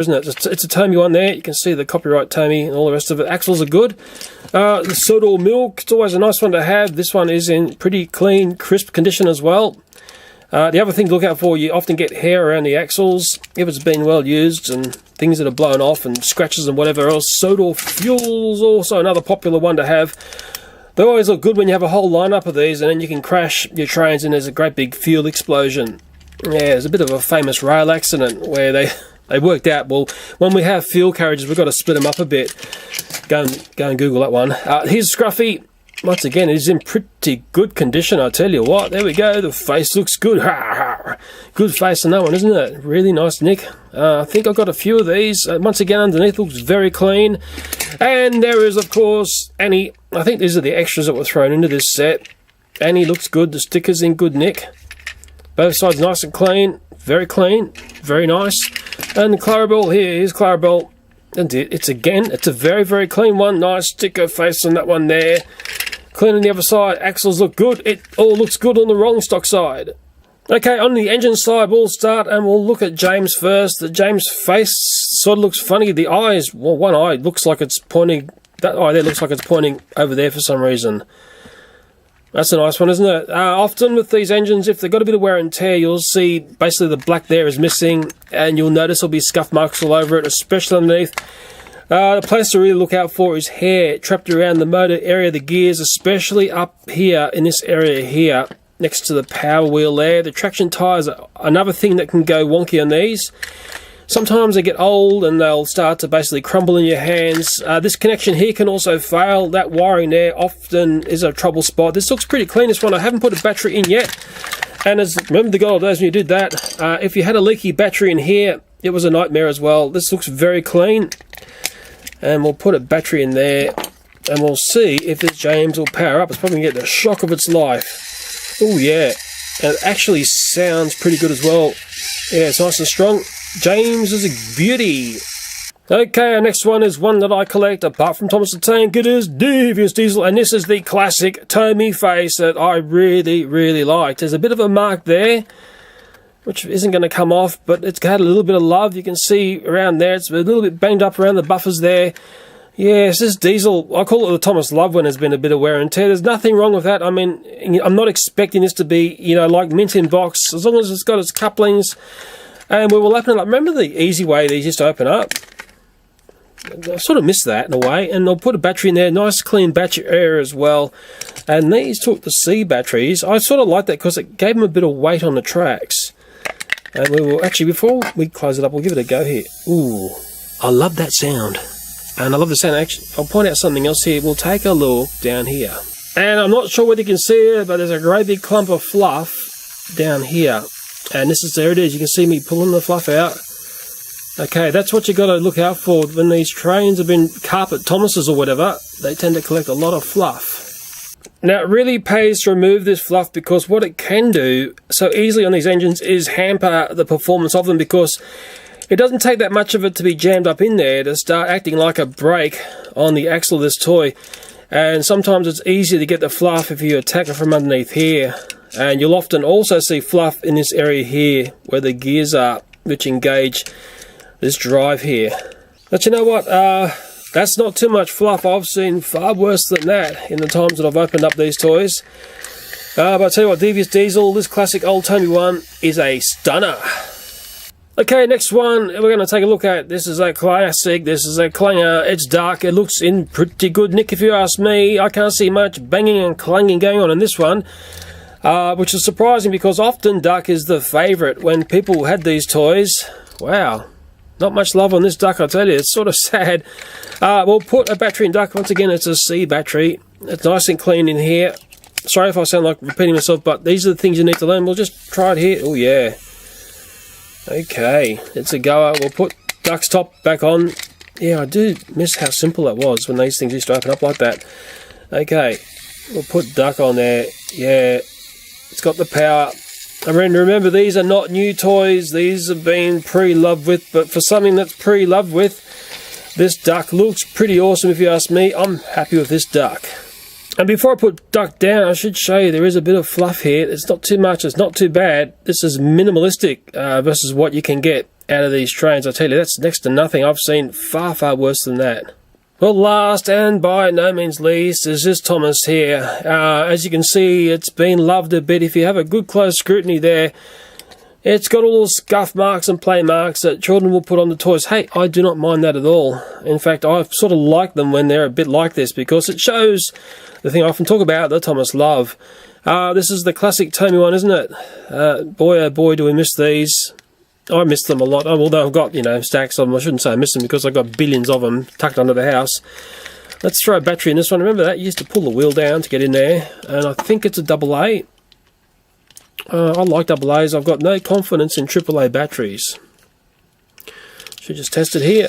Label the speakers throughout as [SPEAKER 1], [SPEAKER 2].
[SPEAKER 1] isn't it? It's a Tommy one there. You can see the copyright Tommy and all the rest of it. Axles are good. The Soda Milk, it's always a nice one to have. This one is in pretty clean, crisp condition as well. The other thing to look out for, you often get hair around the axles if it's been well used, and things that are blown off and scratches and whatever else. Soda Fuel's also another popular one to have. They always look good when you have a whole lineup of these, and then you can crash your trains and there's a great big fuel explosion. Yeah, there's a bit of a famous rail accident where they worked out, well, when we have fuel carriages, we've got to split them up a bit. Go and Google that one. Here's Scruffy. Once again, it is in pretty good condition, I tell you what. There we go. The face looks good. Good face on that one, isn't it? Really nice nick. I think I've got a few of these. Once again, underneath looks very clean. And there is, of course, Annie. I think these are the extras that were thrown into this set. Annie looks good. The sticker's in good nick. Both sides nice and clean. Very clean. Very nice. And the Clarabelle here. Here's Clarabelle. And it's a very, very clean one. Nice sticker face on that one there. Clean on the other side. Axles look good. It all looks good on the rolling stock side. Okay, on the engine side, we'll start and we'll look at James first. The James face sort of looks funny. The eyes, well, one eye looks like it's pointing. That eye there looks like it's pointing over there for some reason. That's a nice one, isn't it? Often with these engines, if they've got a bit of wear and tear, you'll see basically the black there is missing, and you'll notice there'll be scuff marks all over it, especially underneath. The place to really look out for is hair trapped around the motor area of the gears, especially up here in this area here, next to the power wheel there. The traction tyres are another thing that can go wonky on these. Sometimes they get old and they'll start to basically crumble in your hands. This connection here can also fail. That wiring there often is a trouble spot. This looks pretty clean, this one. I haven't put a battery in yet. And remember the good old days when you did that? If you had a leaky battery in here, it was a nightmare as well. This looks very clean. And we'll put a battery in there. And we'll see if this James will power up. It's probably going to get the shock of its life. Oh yeah. And it actually sounds pretty good as well. Yeah, it's nice and strong. James is a beauty. Okay, our next one is one that I collect apart from Thomas the Tank. It is Devious Diesel, and this is the classic Tommy face that I really, really liked. There's a bit of a mark there, which isn't going to come off, but it's had a little bit of love. You can see around there, it's a little bit banged up around the buffers there. Yes, this Diesel, I call it the Thomas Love when there's been a bit of wear and tear. There's nothing wrong with that. I mean, I'm not expecting this to be, like mint in box, as long as it's got its couplings. And we will open it up. Remember the easy way these used to open up? I sort of missed that in a way. And I'll put a battery in there. Nice clean battery area as well. And these took the C batteries. I sort of like that because it gave them a bit of weight on the tracks. And we will actually, before we close it up, we'll give it a go here. Ooh, I love that sound. And I love the sound. Actually, I'll point out something else here. We'll take a look down here. And I'm not sure whether you can see it, but there's a great big clump of fluff down here. And there it is. You can see me pulling the fluff out. Okay, that's what you got to look out for when these trains have been carpet Thomases or whatever. They tend to collect a lot of fluff. Now, it really pays to remove this fluff because what it can do so easily on these engines is hamper the performance of them, because it doesn't take that much of it to be jammed up in there to start acting like a brake on the axle of this toy. And sometimes it's easier to get the fluff if you attack it from underneath here. And you'll often also see fluff in this area here where the gears are, which engage this drive here. But you know what? That's not too much fluff. I've seen far worse than that in the times that I've opened up these toys. But I'll tell you what, Devious Diesel, this classic old Tommy one, is a stunner. Okay, next one we're going to take a look at. This is a classic. This is a clanger. It's dark. It looks in pretty good nick if you ask me. I can't see much banging and clanging going on in this one. Which is surprising because often duck is the favourite when people had these toys. Wow, not much love on this duck, I tell you. It's sort of sad. We'll put a battery in duck. Once again, it's a C battery. It's nice and clean in here. Sorry if I sound like repeating myself, but these are the things you need to learn. We'll just try it here. Oh yeah. Okay, it's a goer. We'll put duck's top back on. Yeah, I do miss how simple that was when these things used to open up like that. Okay, we'll put duck on there. Yeah. It's got the power. I mean, remember, these are not new toys. These have been pre-loved with. But for something that's pre-loved with, this duck looks pretty awesome if you ask me. I'm happy with this duck. And before I put duck down, I should show you there is a bit of fluff here. It's not too much. It's not too bad. This is minimalistic versus what you can get out of these trains. I tell you, that's next to nothing. I've seen far, far worse than that. Well, last and by no means least is this Thomas here. As you can see, it's been loved a bit. If you have a good close scrutiny there, it's got all those scuff marks and play marks that children will put on the toys. Hey, I do not mind that at all. In fact, I sort of like them when they're a bit like this because it shows the thing I often talk about, the Thomas love. This is the classic Tommy one, isn't it? Boy, oh boy, do we miss these. I miss them a lot, although I've got, stacks of them. I shouldn't say I miss them because I've got billions of them tucked under the house. Let's throw a battery in this one. Remember that? You used to pull the wheel down to get in there. And I think it's a AA. I like AA's. I've got no confidence in AAA batteries. Should just test it here.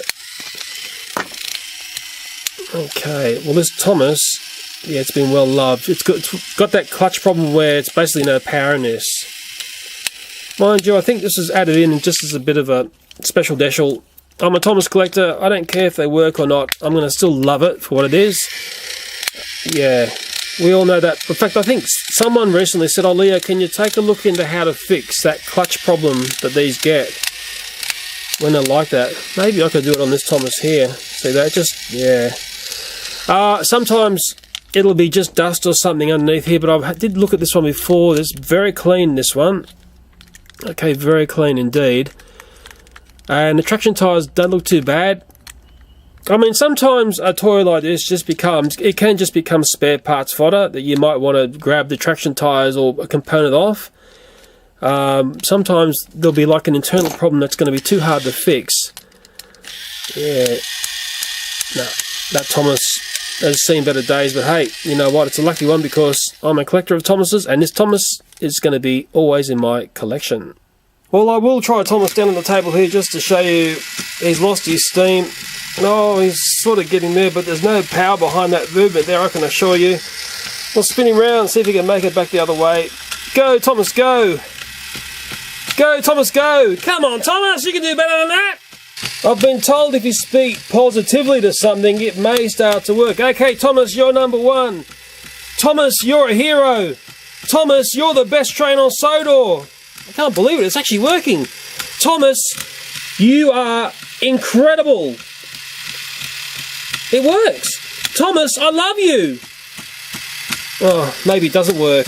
[SPEAKER 1] Okay, well this Thomas, yeah, it's been well loved. It's got that clutch problem where it's basically no power in this. Mind you, I think this is added in just as a bit of a special deschel. I'm a Thomas collector. I don't care if they work or not. I'm going to still love it for what it is. Yeah, we all know that. In fact, I think someone recently said, "Oh, Leo, can you take a look into how to fix that clutch problem that these get when they're like that?" Maybe I could do it on this Thomas here. See that? Just, yeah. Sometimes it'll be just dust or something underneath here, but I did look at this one before. It's very clean, this one. Okay, very clean indeed. And the traction tyres don't look too bad. I mean, sometimes a toy like this can just become spare parts fodder that you might want to grab the traction tyres or a component off. Sometimes there'll be like an internal problem that's going to be too hard to fix. Yeah. No, that Thomas has seen better days, but hey, you know what? It's a lucky one because I'm a collector of Thomases, and this Thomas is going to be always in my collection. Well, I will try Thomas down on the table here just to show you he's lost his steam. Oh, he's sort of getting there, but there's no power behind that movement there, I can assure you. We'll spin him round, see if he can make it back the other way. Go, Thomas, go! Go, Thomas, go! Come on, Thomas, you can do better than that! I've been told if you speak positively to something, it may start to work. Okay, Thomas, you're number one. Thomas, you're a hero. Thomas, you're the best train on Sodor. I can't believe it, it's actually working. Thomas, you are incredible. It works. Thomas, I love you. Oh, maybe it doesn't work.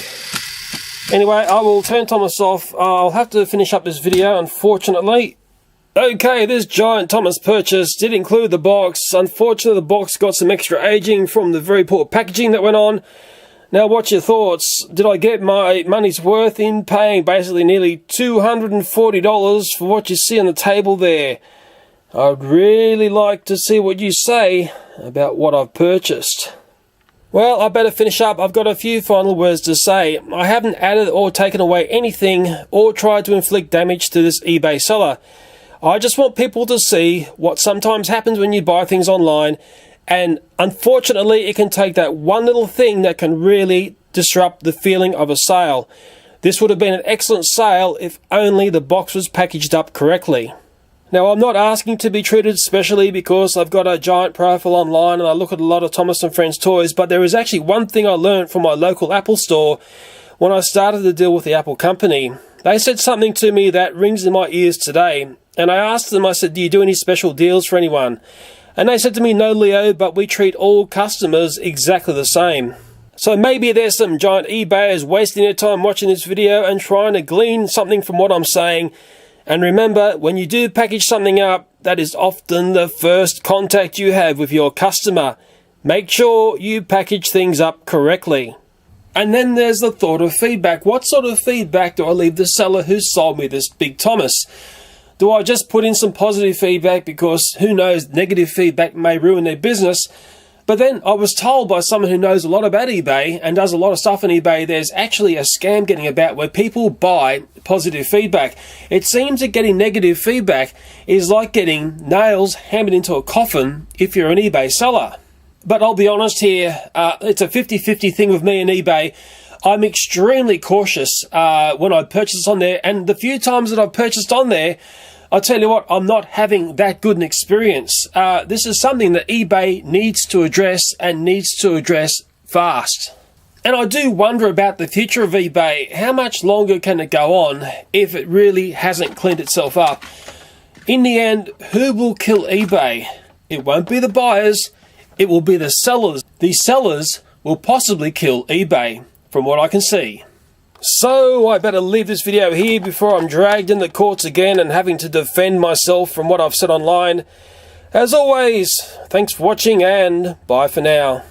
[SPEAKER 1] Anyway, I will turn Thomas off. I'll have to finish up this video, unfortunately. Okay, this giant Thomas purchase did include the box. Unfortunately, the box got some extra aging from the very poor packaging that went on. Now, what's your thoughts? Did I get my money's worth in paying basically nearly $240 for what you see on the table there? I'd really like to see what you say about what I've purchased. Well, I better finish up. I've got a few final words to say. I haven't added or taken away anything or tried to inflict damage to this eBay seller. I just want people to see what sometimes happens when you buy things online, and unfortunately it can take that one little thing that can really disrupt the feeling of a sale. This would have been an excellent sale if only the box was packaged up correctly. Now, I'm not asking to be treated specially because I've got a giant profile online and I look at a lot of Thomas and Friends toys, but there is actually one thing I learned from my local Apple store when I started to deal with the Apple company. They said something to me that rings in my ears today. And I asked them, I said, "Do you do any special deals for anyone?" And they said to me, "No, Leo, but we treat all customers exactly the same." So maybe there's some giant eBayers wasting their time watching this video and trying to glean something from what I'm saying. And remember, when you do package something up, that is often the first contact you have with your customer. Make sure you package things up correctly. And then there's the thought of feedback. What sort of feedback do I leave the seller who sold me this big Thomas? Do I just put in some positive feedback because, who knows, negative feedback may ruin their business? But then I was told by someone who knows a lot about eBay and does a lot of stuff on eBay, there's actually a scam getting about where people buy positive feedback. It seems that getting negative feedback is like getting nails hammered into a coffin if you're an eBay seller. But I'll be honest here, it's a 50-50 thing with me and eBay. I'm extremely cautious when I purchase on there, and the few times that I've purchased on there, I'll tell you what, I'm not having that good an experience. This is something that eBay needs to address and needs to address fast. And I do wonder about the future of eBay. How much longer can it go on if it really hasn't cleaned itself up? In the end, who will kill eBay? It won't be the buyers, it will be the sellers. The sellers will possibly kill eBay, from what I can see. So I better leave this video here before I'm dragged in the courts again and having to defend myself from what I've said online. As always, thanks for watching and bye for now.